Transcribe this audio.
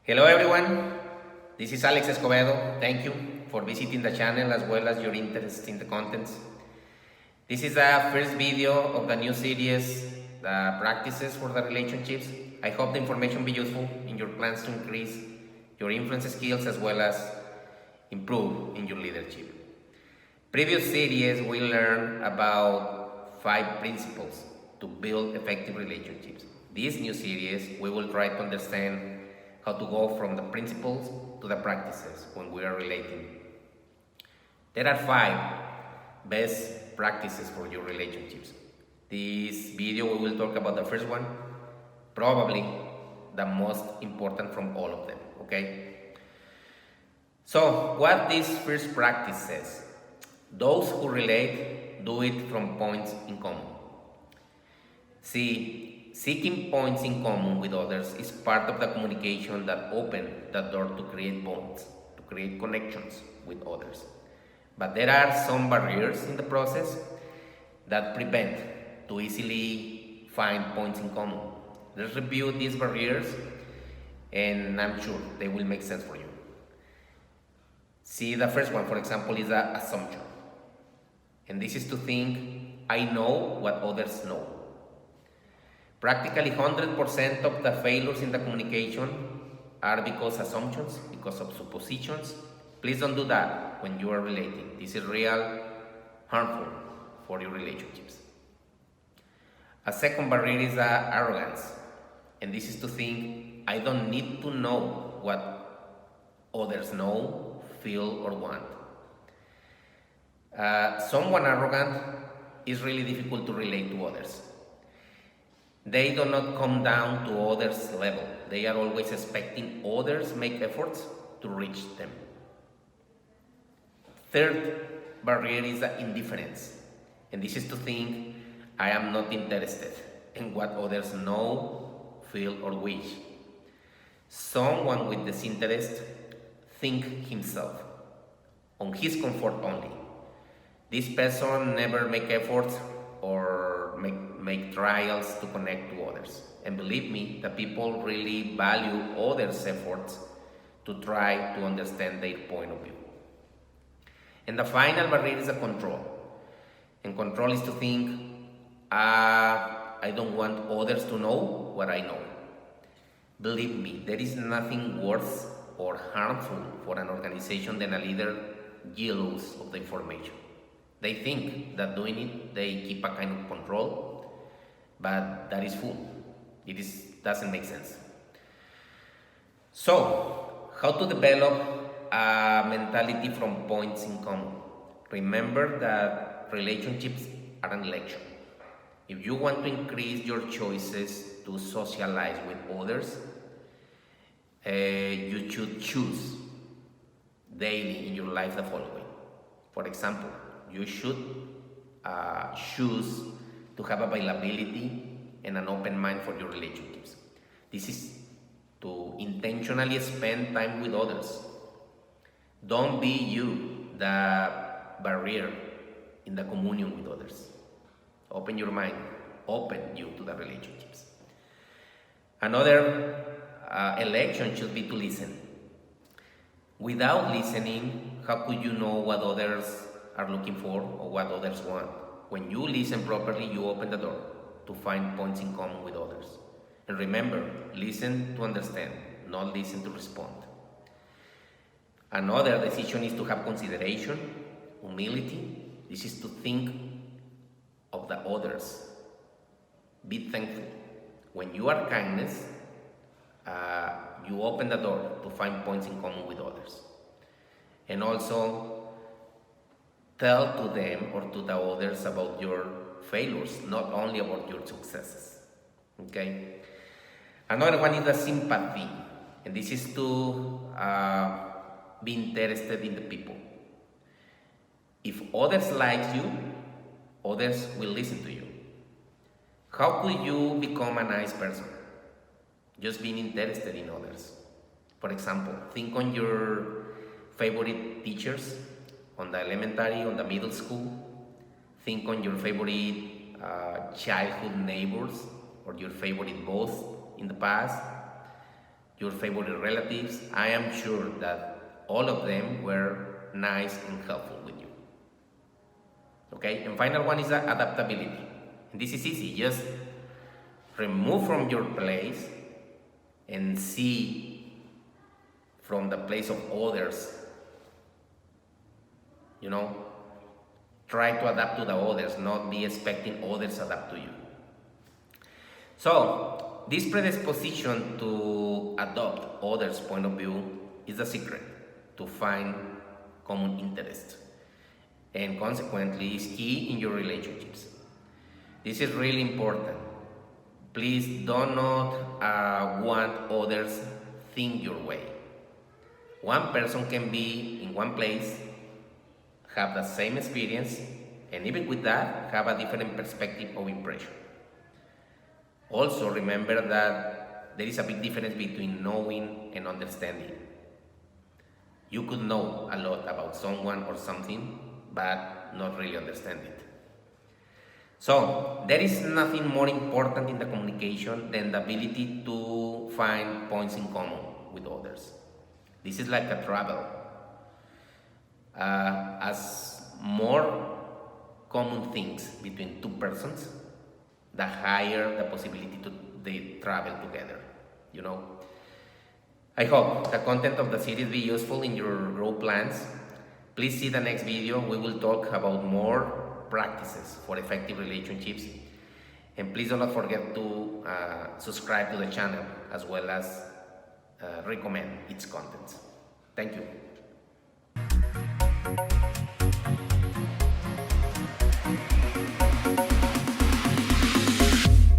Hello everyone, this is Alex Escobedo. Thank you for visiting the channel as well as your interest in the contents. This is the first video of the new series, the practices for the relationships. I hope the information be useful in your plans to increase your influence skills as well as improve in your leadership. Previous series we learned about 5 principles to build effective relationships. This new series we will try to understand how to go from the principles to the practices when we are relating. There are 5 best practices for your relationships. This video we will talk about the first one, probably the most important from all of them, okay? So, what this first practice says? Those who relate do it from points in common. See, seeking points in common with others is part of the communication that opens the door to create bonds, to create connections with others. But there are some barriers in the process that prevent to easily find points in common. Let's review these barriers and I'm sure they will make sense for you. See, the first one, for example, is the assumption. And this is to think, I know what others know. Practically 100% of the failures in the communication are because assumptions, because of suppositions. Please don't do that when you are relating. This is real harmful for your relationships. A second barrier is arrogance. And this is to think, I don't need to know what others know, feel, or want. Someone arrogant is really difficult to relate to others. They do not come down to others' level. They are always expecting others make efforts to reach them. Third barrier is the indifference. And this is to think, I am not interested in what others know, feel, or wish. Someone with disinterest thinks himself, on his comfort only. This person never make efforts or make trials to connect to others. And believe me, the people really value others' efforts to try to understand their point of view. And the final barrier is the control. And control is to think, I don't want others to know what I know. Believe me, there is nothing worse or harmful for an organization than a leader jealous of the information. They think that doing it, they keep a kind of control, but that is fool. Doesn't make sense. So, how to develop a mentality from points in common? Remember that relationships are an election. If you want to increase your choices to socialize with others, you should choose daily in your life the following. For example, you should choose to have availability and an open mind for your relationships. This is to intentionally spend time with others. Don't be you the barrier in the communion with others. Open your mind, open you to the relationships. Another election should be to listen. Without listening, how could you know what others are looking for or what others want? When you listen properly, you open the door to find points in common with others. And remember, listen to understand, not listen to respond. Another decision is to have consideration, humility. This is to think of the others. Be thankful. When you are kindness, you open the door to find points in common with others. And also, tell to them or to the others about your failures, not only about your successes. Okay? Another one is the sympathy. And this is to be interested in the people. If others like you, others will listen to you. How could you become a nice person? Just being interested in others. For example, think on your favorite teachers, on the elementary, on the middle school. Think on your favorite childhood neighbors or your favorite boss in the past, your favorite relatives. I am sure that all of them were nice and helpful with you. Okay, and final one is the adaptability. And this is easy, just remove from your place and see from the place of others. You know, try to adapt to the others, not be expecting others adapt to you. So, this predisposition to adopt others' point of view is the secret to find common interest, and consequently is key in your relationships. This is really important. Please do not want others think your way. One person can be in one place, have the same experience, and even with that, have a different perspective of impression. Also, remember that there is a big difference between knowing and understanding. You could know a lot about someone or something, but not really understand it. So, there is nothing more important in the communication than the ability to find points in common with others. This is like a travel. As more common things between two persons, the higher the possibility to they travel together, you know. I hope the content of the series be useful in your growth plans. Please see the next video. We will talk about more practices for effective relationships. And please do not forget to subscribe to the channel as well as recommend its contents. Thank you.